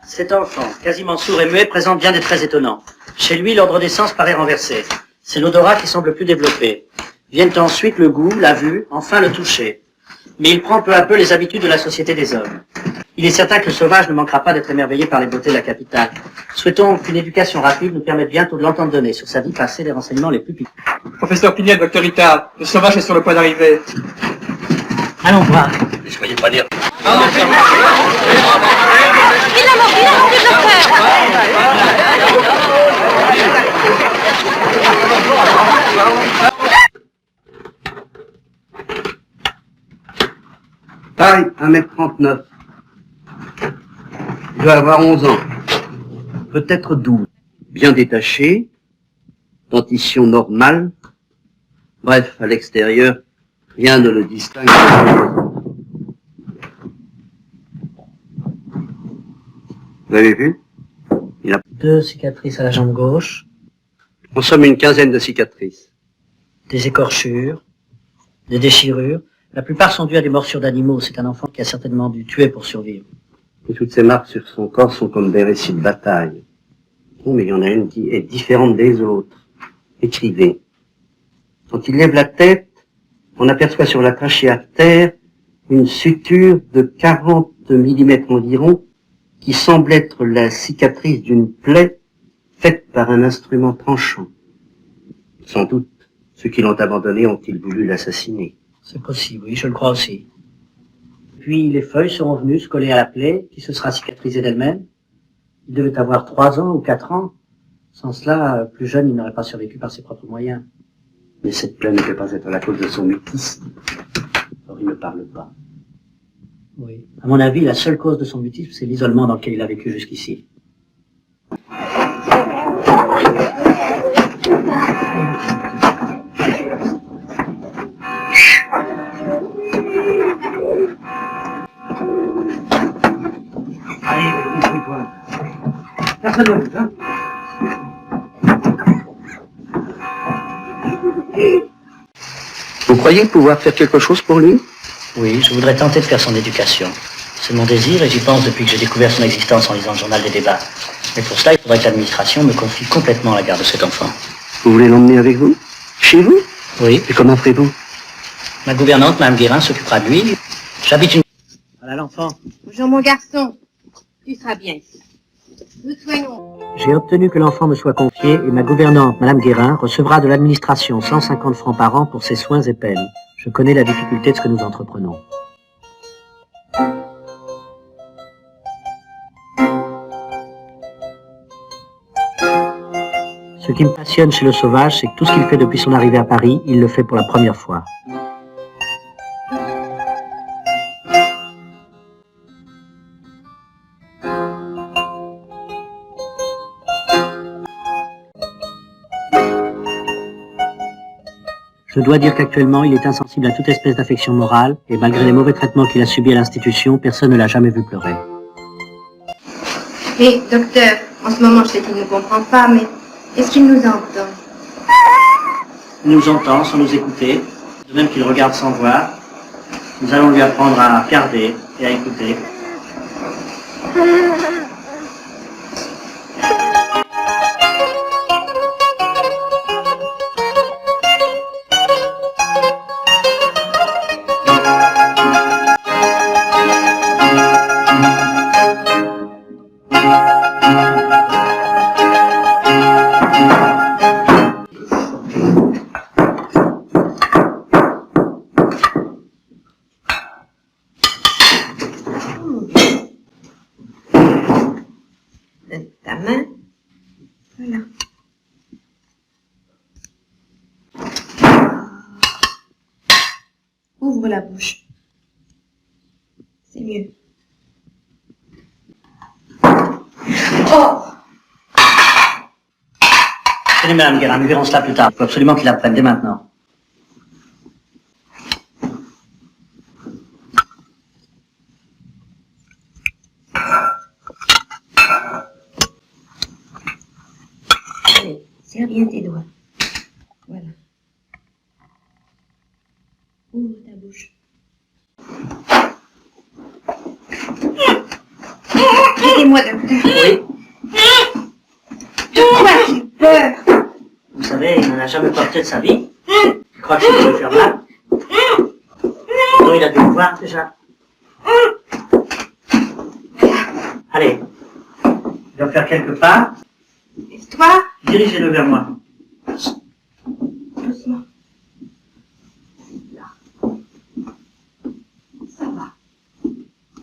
Cet enfant, quasiment sourd et muet, présente bien des traits étonnants. Chez lui, l'ordre des sens paraît renversé. C'est l'odorat qui semble plus développé. Viennent ensuite le goût, la vue, enfin le toucher. Mais il prend peu à peu les habitudes de la société des hommes. Il est certain que le sauvage ne manquera pas d'être émerveillé par les beautés de la capitale. Souhaitons qu'une éducation rapide nous permette bientôt de l'entendre donner sur sa vie passée les renseignements les plus piquants. Professeur Pignel, docteur Itard, le sauvage est sur le point d'arriver. Allons voir. Ne soyez pas dire. Il a mordu, docteur. Taille, 1m39. Il doit avoir 11 ans. Peut-être 12. Bien détaché. Dentition normale. Bref, à l'extérieur, rien ne le distingue. Vous avez vu? Il a 2 cicatrices à la jambe gauche, en somme une quinzaine de cicatrices. des écorchures, des déchirures. La plupart sont dues à des morsures d'animaux. C'est un enfant qui a certainement dû tuer pour survivre. Et toutes ces marques sur son corps sont comme des récits de bataille. Oh, mais il y en a une qui est différente des autres. Écrivez. Quand il lève la tête, on aperçoit sur la trachée artère une suture de 40 mm environ qui semble être la cicatrice d'une plaie faite par un instrument tranchant. Sans doute, ceux qui l'ont abandonné ont-ils voulu l'assassiner. C'est possible, oui, je le crois aussi. Puis les feuilles seront venues se coller à la plaie, qui se sera cicatrisée d'elle-même. Il devait avoir 3 ans ou 4 ans. Sans cela, plus jeune, il n'aurait pas survécu par ses propres moyens. Mais cette plaie ne peut pas être la cause de son mutisme. Or, il ne parle pas. Oui. À mon avis, la seule cause de son mutisme, c'est l'isolement dans lequel il a vécu jusqu'ici. Allez, ouvre-toi. Personne ne bouge, hein? Vous croyez pouvoir faire quelque chose pour lui? Oui, je voudrais tenter de faire son éducation. C'est mon désir et j'y pense depuis que j'ai découvert son existence en lisant le journal des débats. Mais pour cela, il faudrait que l'administration me confie complètement la garde de cet enfant. Vous voulez l'emmener avec vous? Chez vous? Oui. Et comment ferez-vous? Ma gouvernante, Mme Guérin, s'occupera de lui. J'habite une... Voilà l'enfant. Bonjour mon garçon, tu seras bien ici. Nous soignons. J'ai obtenu que l'enfant me soit confié et ma gouvernante, Mme Guérin, recevra de l'administration 150 francs par an pour ses soins et peines. Je connais la difficulté de ce que nous entreprenons. Ce qui me passionne chez le sauvage, c'est que tout ce qu'il fait depuis son arrivée à Paris, il le fait pour la première fois. Je dois dire qu'actuellement, il est insensible à toute espèce d'affection morale, et malgré les mauvais traitements qu'il a subis à l'institution, personne ne l'a jamais vu pleurer. Mais docteur, en ce moment je sais qu'il ne comprend pas, mais est-ce qu'il nous entend? Il nous entend sans nous écouter, de même qu'il regarde sans voir. Nous allons lui apprendre à regarder et à écouter. Donne ta main. Voilà. Ouvre la bouche. C'est mieux. Oh! Tenez, Madame Guérin, nous verrons cela plus tard. Il faut absolument qu'il apprenne dès maintenant. Allez, serre bien tes doigts. Voilà. Ouvre ta bouche. Aidez-moi, docteur. Oui. De quoi j'ai peur? Vous savez, il n'en a jamais porté de sa vie. Je crois que ça peut lui faire mal. Non, il a dû le voir déjà. Allez. Je vais faire quelques pas. Et toi? Dirigez-le vers moi.